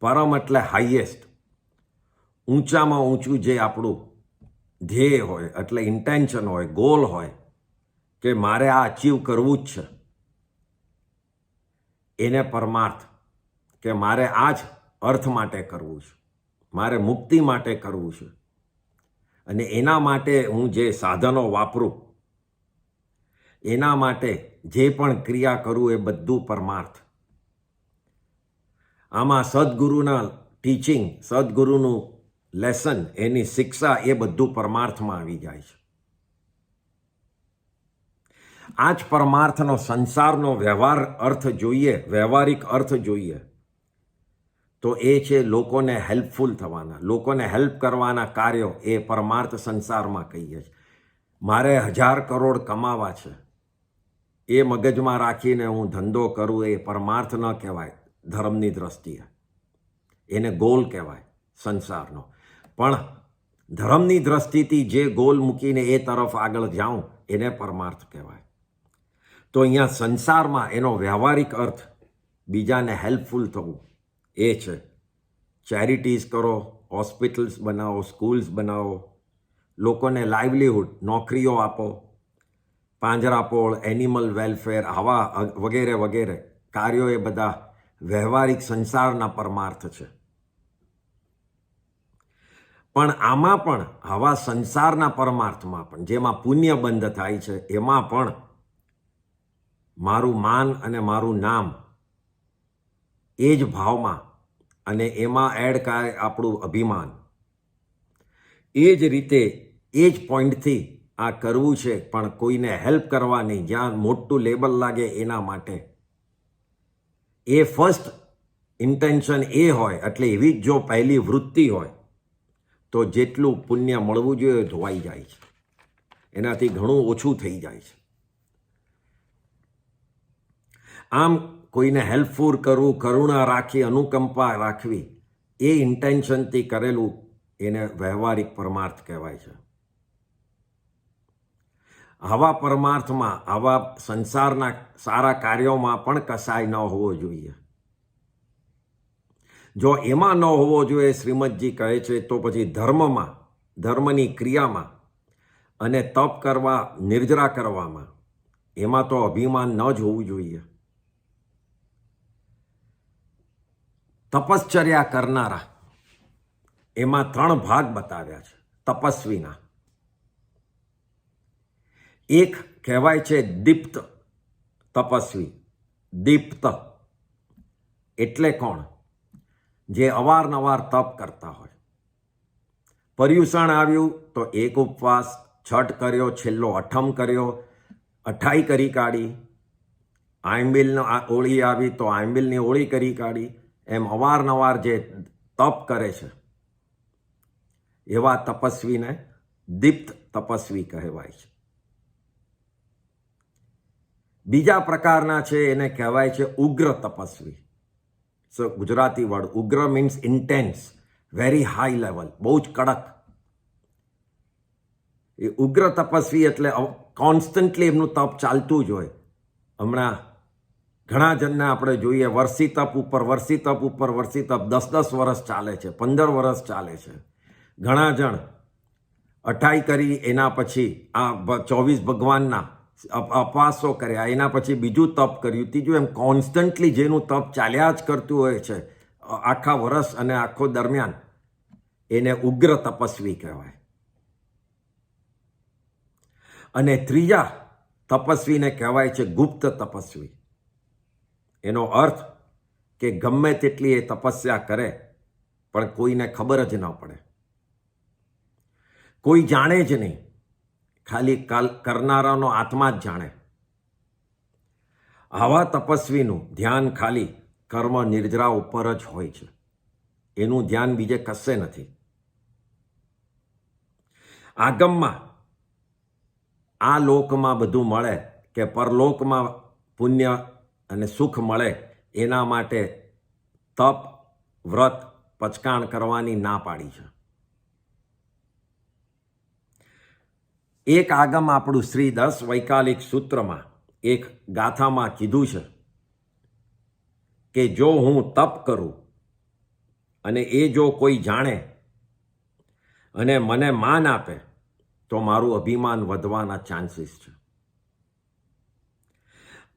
પરમ એટલે હાઈએસ્ટ, ઊંચામાં ઊંચું જે આપણું ધ્યેય હોય, એટલે ઇન્ટેન્શન હોય, ગોલ હોય કે મારે આ અચીવ કરવું જ છે, એને પરમાર્થ, કે મારે આ જ અર્થ માટે કરવું છે, મારે મુક્તિ માટે કરવું છે. અને એના માટે હું જે સાધનો વાપરું, એના માટે જે પણ ક્રિયા કરું, એ બધું પરમાર્થ. આમાં સદગુરુના ટીચિંગ, સદગુરુનું લેસન, એની શિક્ષા, એ બધું પરમાર્થમાં આવી જાય છે. આ જ પરમાર્થનો સંસારનો વ્યવહાર અર્થ જોઈએ, વ્યવહારિક અર્થ જોઈએ તો એ છે લોકોને હેલ્પફુલ થવાના, લોકોને હેલ્પ કરવાના કાર્યો, એ પરમાર્થ સંસારમાં કહીએ છીએ. મારે 1000 કરોડ કમાવા છે, એ મગજમાં રાખીને હું ધંધો કરું, એ પરમાર્થ ન કહેવાય ધર્મની દ્રષ્ટિએ, એને ગોલ કહેવાય સંસારનો. પણ ધર્મની દ્રષ્ટિથી જે ગોલ મૂકીને એ તરફ આગળ જાઉં, એને પરમાર્થ કહેવાય. તો અહીંયા સંસારમાં એનો વ્યવહારિક અર્થ બીજાને હેલ્પફુલ થવું એ છે. ચેરિટીઝ કરો, હોસ્પિટલ્સ બનાવો, સ્કૂલ્સ બનાવો, લોકોને લાઇવલીહુડ, નોકરીઓ આપો, પાંજરાપોળ, એનિમલ વેલફેર, આવા વગેરે વગેરે કાર્યો, એ બધા વ્યવહારિક સંસારના પરમાર્થ છે. પણ આમાં પણ, આવા સંસારના પરમાર્થમાં પણ, જેમાં પુણ્ય બંધ થાય છે, એમાં પણ મારું માન અને મારું નામ એ જ ભાવમાં, અને એમાં એડ કરે આપણું અભિમાન. એ જ રીતે એ જ પોઈન્ટથી આ કરવું છે, પણ કોઈને હેલ્પ કરવા નહીં, જ્યાં મોટું લેબલ લાગે એના માટે. એ ફર્સ્ટ ઇન્ટેન્શન એ હોય, એટલે એવી જ જો પહેલી વૃત્તિ હોય તો જેટલું પુણ્ય મળવું જોઈએ ધોવાઈ જાય છે, એનાથી ઘણું ઓછું થઈ જાય છે. આમ કોઈને હેલ્પફુલ કરવું, કરુણા રાખી, અનુકંપા રાખવી, એ ઇન્ટેન્શનથી કરેલું એને વ્યવહારિક પરમાર્થ કહેવાય છે. આવા પરમાર્થમાં, આવા સંસારના સારા કાર્યોમાં પણ કસાય ન હોવો જોઈએ. જો એમાં ન હોવો જોઈએ, શ્રીમદજી કહે છે, તો પછી ધર્મમાં, ધર્મની ક્રિયામાં અને તપ કરવા, નિર્જરા કરવામાં, એમાં તો અભિમાન ન જ હોવું જોઈએ. તપશ્ચર્યા કરનારા, એમાં 3 ભાગ બતાવ્યા છે તપસ્વીના. એક કહેવાય છે દીપ્ત તપસ્વી. દીપ્ત એટલે કોણ? જે અવારનવાર તપ કરતા હોય. પર્યુષણ આવ્યું તો એક ઉપવાસ, છઠ કર્યો, છેલ્લો અઠમ કર્યો, 28 કરી કાઢી, આંબિલનો ઓળી આવી તો આંબિલની ઓળી કરી કાઢી, એમ અવારનવાર જે તપ કરે છે, એવા તપસ્વીને દીપ્ત તપસ્વી કહેવાય છે. બીજા પ્રકારના છે, એને કહેવાય છે ઉગ્ર તપસ્વી. ગુજરાતી વર્ડ ઉગ્ર means intense, very high level, બહુ જ કડક. એ ઉગ્ર તપસ્વી એટલે કોન્સ્ટન્ટલી એમનું તપ ચાલતું જ હોય. હમણાં ઘણા જણને આપણે જોઈએ વર્ષી તપ ઉપર વર્ષી તપ ઉપર વર્ષી તપ 10-10 વર્ષ ચાલે છે, 15 વર્ષ ચાલે છે. ઘણા જણ 28 કરી એના પછી આ 24 ભગવાનના અપવાસો કર્યા, એના પછી બીજું તપ કર્યું, ત્રીજું, એમ કોન્સ્ટન્ટલી જેનું તપ ચાલ્યા જ કરતું હોય છે આખા વર્ષ અને આખો દરમિયાન, એને ઉગ્ર તપસ્વી કહેવાય. અને ત્રીજા તપસ્વીને કહેવાય છે ગુપ્ત તપસ્વી. એનો અર્થ કે ગમે તેટલી એ તપસ્યા કરે પણ કોઈને ખબર જ ન પડે, કોઈ જાણે જ નહીં, ખાલી કરનારાનો આત્મા જ જાણે. આવા તપસ્વીનું ધ્યાન ખાલી કર્મ નિર્જરા ઉપર જ હોય છે, એનું ધ્યાન બીજે કશે નથી. આગમમાં આ લોકમાં બધું મળે કે પરલોકમાં પુણ્ય અને સુખ મળે, એના માટે તપ, વ્રત, પચકાણ કરવાની ના પાડી છે. એક આગમ આપણું શ્રી 10 વૈકાલિક સૂત્રમાં એક ગાથામાં કીધું છે કે જો હું તપ કરું અને એ જો કોઈ જાણે અને મને માન આપે તો મારું અભિમાન વધવાના ચાન્સીસ છે.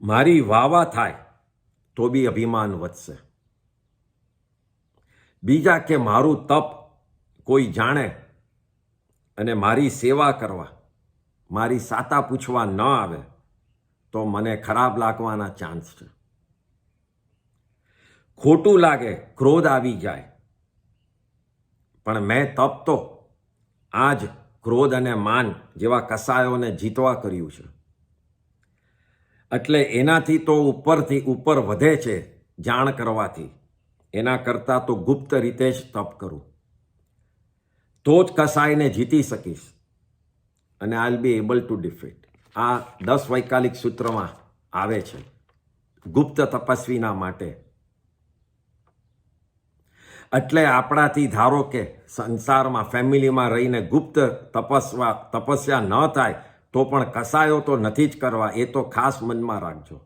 મારી વાવા થાય તો બી અભિમાન વધશે. બીજા કે મારું તપ કોઈ જાણે અને મારી સેવા કરવા, મારી સાતા પૂછવા ન આવે તો મને ખરાબ લાગવાના ચાન્સ છે. ખોટું લાગે, ક્રોધ આવી જાય, પણ મેં તપ તો આ જ ક્રોધ અને માન જેવા કસાયોને જીતવા કર્યું છે, એટલે એનાથી તો ઉપરથી ઉપર વધે છે જાણ કરવાથી. એના કરતાં તો ગુપ્ત રીતે જ તપ કરું, તો જ કસાયને જીતી શકીશ અને I will be able to defeat. આ 10 વૈકાલિક સૂત્રમાં આવે છે ગુપ્ત તપસ્વીના માટે. એટલે આપણાથી ધારો કે સંસારમાં ફેમિલીમાં રહીને ગુપ્ત તપસ્યા ન થાય તો પણ કસાયો તો નથી જ કરવા, એ તો ખાસ મનમાં રાખજો.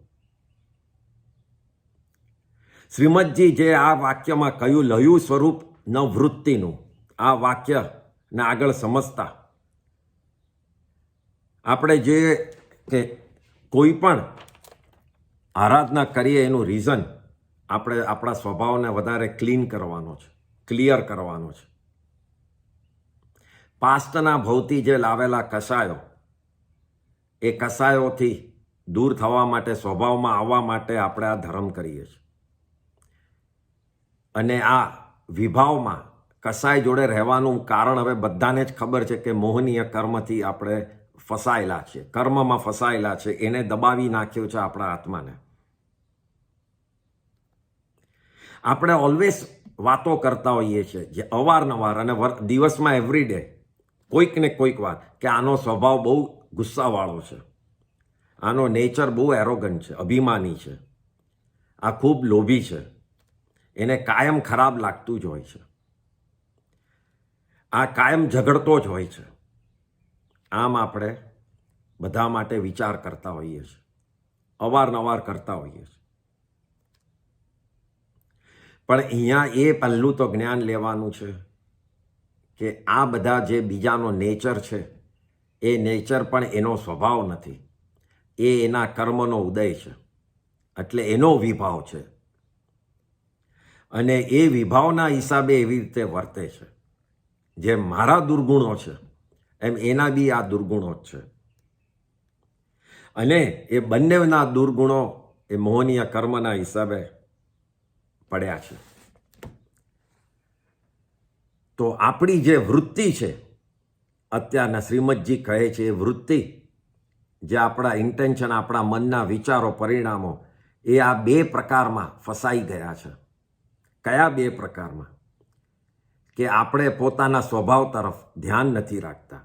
શ્રીમદજી જે આ વાક્યમાં કહ્યું, લયું સ્વરૂપ ન વૃત્તિનું, આ વાક્યને આગળ સમજતા આપણે જોઈએ કે કોઈ પણ આરાધના કરીએ એનું રીઝન આપણે આપણા સ્વભાવને વધારે ક્લીન કરવાનો છે, ક્લિયર કરવાનો છે. પાસ્ટના ભવથી જે લાવેલા કસાયો, એ કસાયોથી દૂર થવા માટે, સ્વભાવમાં આવવા માટે આપણે આ ધર્મ કરીએ છીએ. અને આ વિભાવમાં કસાય જોડે રહેવાનું કારણ હવે બધાને જ ખબર છે કે મોહનીય કર્મથી આપણે ફસાયેલા છે, કર્મમાં ફસાયેલા છે, એને દબાવી નાખ્યો છે આપણા આત્માને. આપણે ઓલવેઝ વાતો કરતા હોઈએ છીએ જે અવારનવાર અને દિવસમાં એવરીડે કોઈક ને કોઈક વાત કે આનો સ્વભાવ બહુ ગુસ્સાવાળો છે, આનો નેચર બહુ એરોગન્ટ છે, અભિમાની છે, આ ખૂબ લોભી છે, એને કાયમ ખરાબ લાગતું જ હોય છે, આ કાયમ ઝઘડતો જ હોય છે. આમ આપણે બધા માટે વિચાર કરતા હોઈએ છીએ, અવારનવાર કરતા હોઈએ છીએ. પણ અહીંયા એ પહેલું તો જ્ઞાન લેવાનું છે કે આ બધા જે બીજાનો નેચર છે, એ નેચર પણ એનો સ્વભાવ નથી, એ એના કર્મનો ઉદય છે, એટલે એનો વિભાવ છે. અને એ વિભાવના હિસાબે એવી રીતે વર્તે છે. જેમ મારા દુર્ગુણો છે એમ એના બી આ દુર્ગુણો જ છે. અને એ બંનેના દુર્ગુણો એ મોહનીય કર્મના હિસાબે પડ્યા છે. તો આપણી જે વૃત્તિ છે, અત્યારના શ્રીમદજી કહે છે, એ વૃત્તિ જે આપણા ઇન્ટેન્શન, આપણા મનના વિચારો, પરિણામો, એ આ 2 પ્રકારમાં ફસાઈ ગયા છે. કયા 2 પ્રકારમાં? કે આપણે પોતાના સ્વભાવ તરફ ધ્યાન નથી રાખતા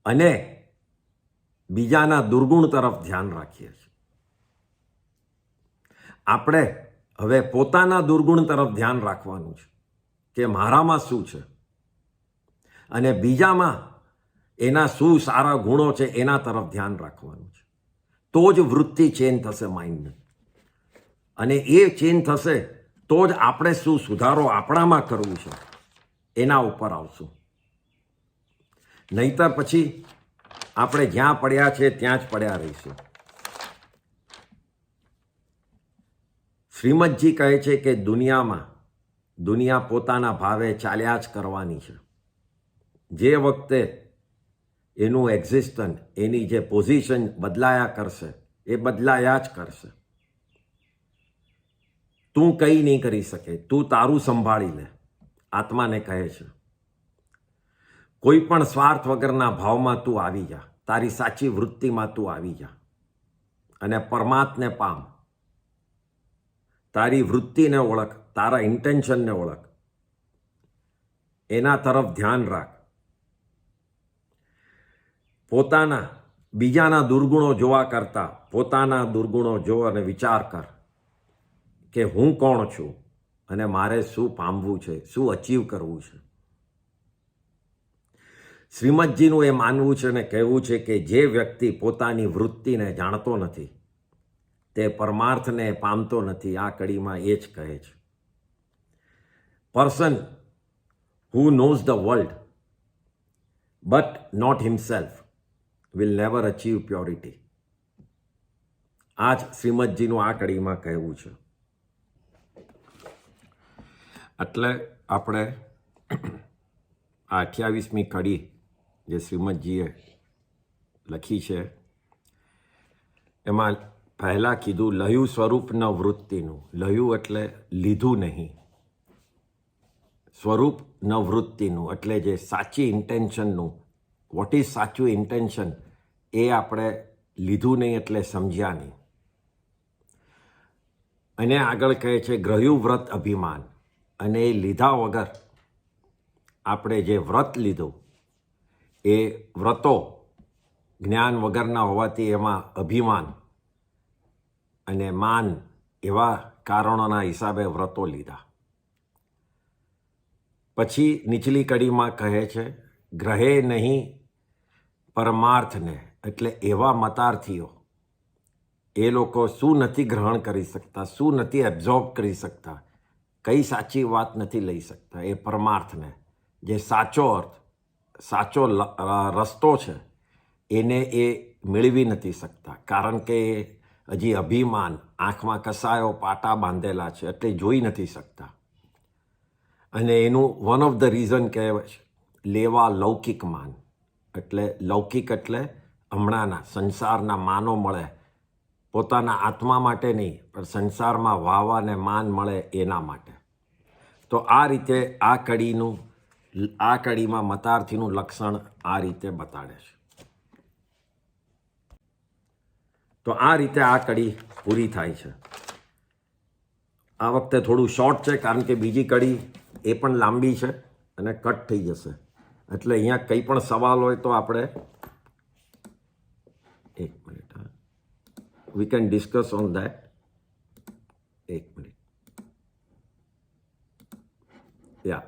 અને બીજાના દુર્ગુણ તરફ ધ્યાન રાખીએ છીએ. આપણે હવે પોતાના દુર્ગુણ તરફ ધ્યાન રાખવાનું છે કે મારામાં શું છે, અને બીજામાં એના શું સારા ગુણો છે એના તરફ ધ્યાન રાખવાનું છે. તો જ વૃત્તિ ચેન્જ થશે માઇન્ડની. અને એ ચેન્જ થશે તો જ આપણે શું સુધારો આપણામાં કરવું છે એના ઉપર આવશું. નહીંતર પછી આપણે જ્યાં પડ્યા છે ત્યાં જ પડ્યા રહીશું. શ્રીમદજી કહે છે કે દુનિયા પોતાના ભાવે ચાલ્યા જ કરવાની છે. જે વખતે એનું એક્ઝિસ્ટન્સ, એની જે પોઝિશન બદલાયા કરશે એ બદલાયા જ કરશે. તું કંઈ નહીં કરી શકે, તું તારું સંભાળી લે, આત્માને કહે છે. કોઈ પણ સ્વાર્થ વગરના ભાવમાં તું આવી જા, તારી સાચી વૃત્તિમાં તું આવી જા અને પરમાત્માને પામ. તારી વૃત્તિને ઓળખ, તારા ઇન્ટેન્શનને ઓળખ, એના તરફ ધ્યાન રાખ. બીજાના દુર્ગુણો જોવા કરતા પોતાના દુર્ગુણો જો અને વિચાર કર કે હું કોણ છું અને મારે શું પામવું છે, શું અચીવ કરવું છે. શ્રીમદજીનું એ માનવું છે અને કહેવું છે કે જે વ્યક્તિ પોતાની વૃત્તિને જાણતો નથી તે પરમાર્થને પામતો નથી. આ કડીમાં એ જ કહે છે. Person who knows the world but not himself will never achieve purity. આ જ શ્રીમદજીનું આ કડીમાં કહેવું છે. એટલે આપણે આ 28મી કડી જે શ્રીમદજીએ લખી છે એમાં પહેલાં કીધું લહ્યું સ્વરૂપ ન વૃત્તિનું. લહ્યું એટલે લીધું નહીં, સ્વરૂપ ન વૃત્તિનું એટલે જે સાચી ઇન્ટેન્શનનું, વોટ ઇઝ સાચું ઇન્ટેન્શન એ આપણે લીધું નહીં એટલે સમજ્યા નહીં. અને આગળ કહે છે ગ્રહ્યું વ્રત અભિમાન. અને એ લીધા વગર આપણે જે વ્રત લીધું એ વ્રતો જ્ઞાન વગરના હોવાથી એમાં અભિમાન અને માન એવા કારણોના હિસાબે વ્રતો લીધા. પછી નીચલી કડીમાં કહે છે ગ્રહે નહીં પરમાર્થને, એટલે એવા મતાર્થીઓ, એ લોકો શું નથી ગ્રહણ કરી શકતા, શું નથી એબ્ઝોર્બ કરી શકતા, કઈ સાચી વાત નથી લઈ શકતા. એ પરમાર્થને, જે સાચો અર્થ, સાચો રસ્તો છે એને એ મેળવી નથી શકતા. કારણ કે હજી અભિમાન, આંખમાં કસાયો પાટા બાંધેલા છે એટલે જોઈ નથી શકતા. અને એનું વન ઓફ ધ રીઝન કહેવાય છે લેવા લૌકિક માન. એટલે લૌકિક એટલે હમણાંના સંસારના માનો મળે, પોતાના આત્મા માટે નહીં પણ સંસારમાં વાવા ને માન મળે એના માટે. તો આ રીતે આ કડીમાં મતાર્થીનું લક્ષણ આ રીતે બતાડે છે. તો આ રીતે આ કડી પૂરી થાય છે. આ વખતે થોડું શોર્ટ છે કારણ કે બીજી કડી એ પણ લાંબી છે અને કટ થઈ જશે. એટલે અહીંયા કંઈ પણ સવાલ હોય તો આપણે એક minute, we can discuss on that. એક મિનિટ. યા